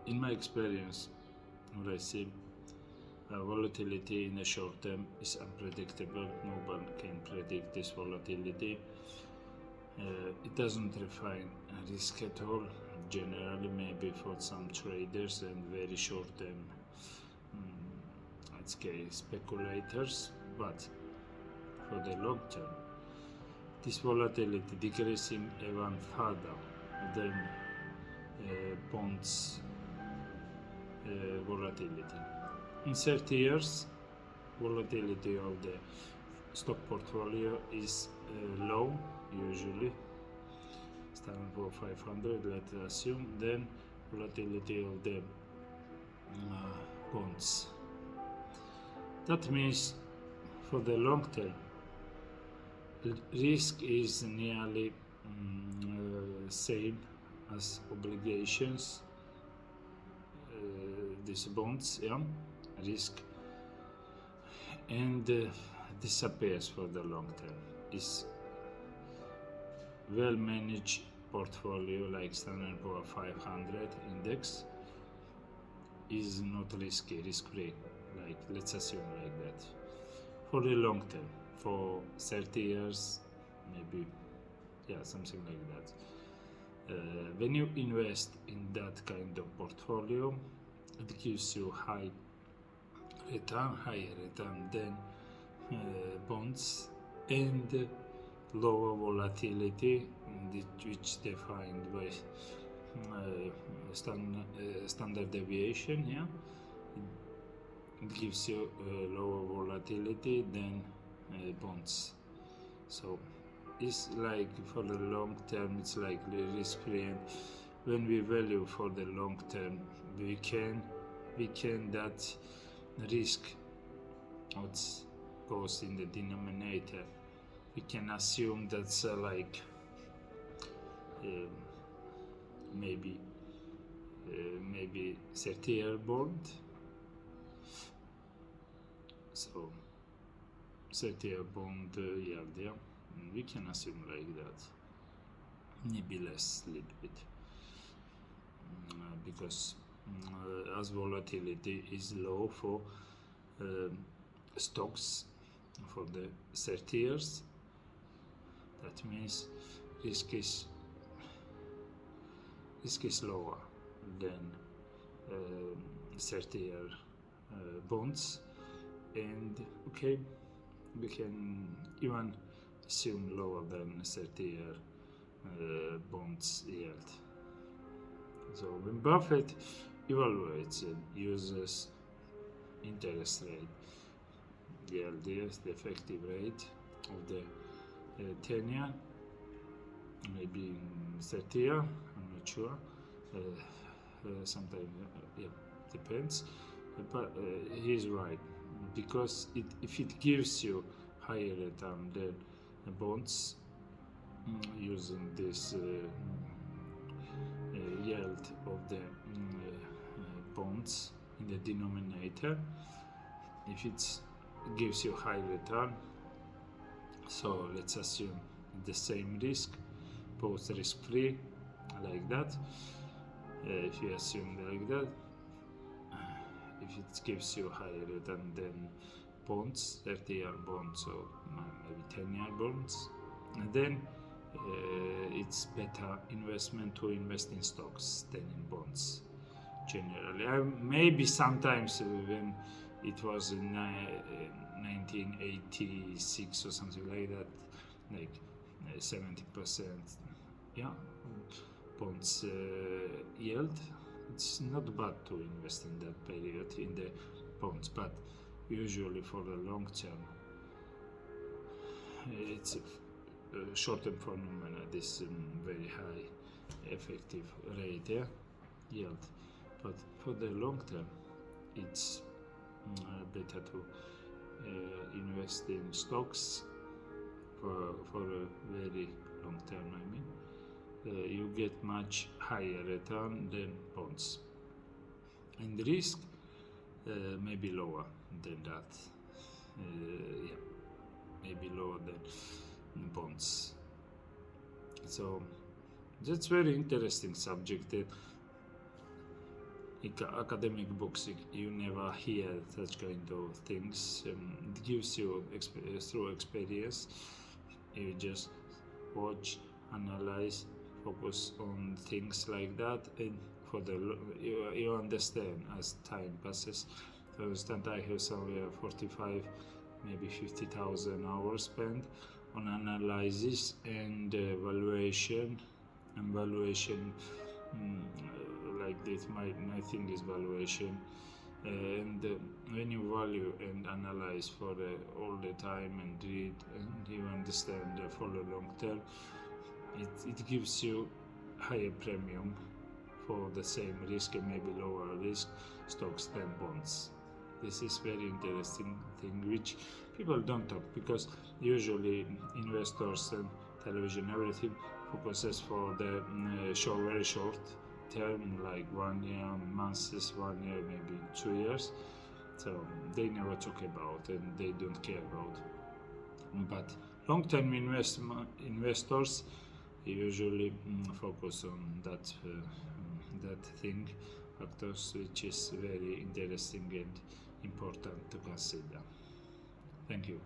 In my experience, what I see, volatility in the short term is unpredictable. No one can predict this volatility. It doesn't refine risk at all. Generally, maybe for some traders and very short term, let's say speculators, but for the long term, this volatility decreasing even further than bonds volatility. In 30 years, volatility of the stock portfolio is low, usually Standard & Poor's 500, let's assume. Then volatility of the bonds. That means for the long term, risk is nearly same as obligations. These bonds, risk, and disappears for the long term. Is well managed portfolio like Standard & Poor's 500 index is not risky, risk free. Like, let's assume like that. For the long term, for 30 years, maybe, something like that. When you invest in that kind of portfolio, it gives you higher return than bonds, and lower volatility, which defined by standard deviation. It gives you lower volatility than bonds. So it's like for the long term, it's like risk free. And when we value for the long term, we can that risk what goes in the denominator. We can assume that's like maybe 30-year bond. So 30-year bond yield, we can assume like that. Maybe less, little bit, because as volatility is low for stocks for the 30 years, that means risk is lower than 30-year bonds, and we can even assume lower than 30-year bonds yield. So when Buffett evaluates and uses interest rate yield, the effective rate of the 10-year, maybe 30-year, I'm not sure. Sometimes, depends. But he's right, because if it gives you higher return than bonds, using this yield of the bonds in the denominator, if it gives you high return, so let's assume the same risk, both risk free, like that. If you assume like that, if it gives you higher return than bonds, 30-year bonds, or maybe 10-year bonds, and then it's better investment to invest in stocks than in bonds. Generally, maybe sometimes when it was in 1986 or something like that, like 70%, bonds yield. It's not bad to invest in that period in the bonds, but usually for the long term, it's a short-term phenomena. This very high effective rate yield, but for the long term, it's better to invest in stocks for a very long term. You get much higher return than bonds, and the risk may be lower than that. Maybe lower than bonds. So that's very interesting subject. academic books you never hear such kind of things. It gives you through experience. You just watch, analyze, focus on things like that, and for you understand as time passes. For instance, I have somewhere 45, maybe 50,000 hours spent on analysis and valuation. And valuation, like this, my thing is valuation. And when you value and analyze for all the time and read and you understand for the long term, it gives you higher premium for the same risk and maybe lower risk stocks than bonds. This is very interesting thing which people don't talk, because usually investors and television everything focuses for the very short term, like 1 year, months, 1 year, maybe 2 years. So they never talk about and they don't care about. But long-term investors usually focus on that thing, factors, which is very interesting and important to consider. Thank you.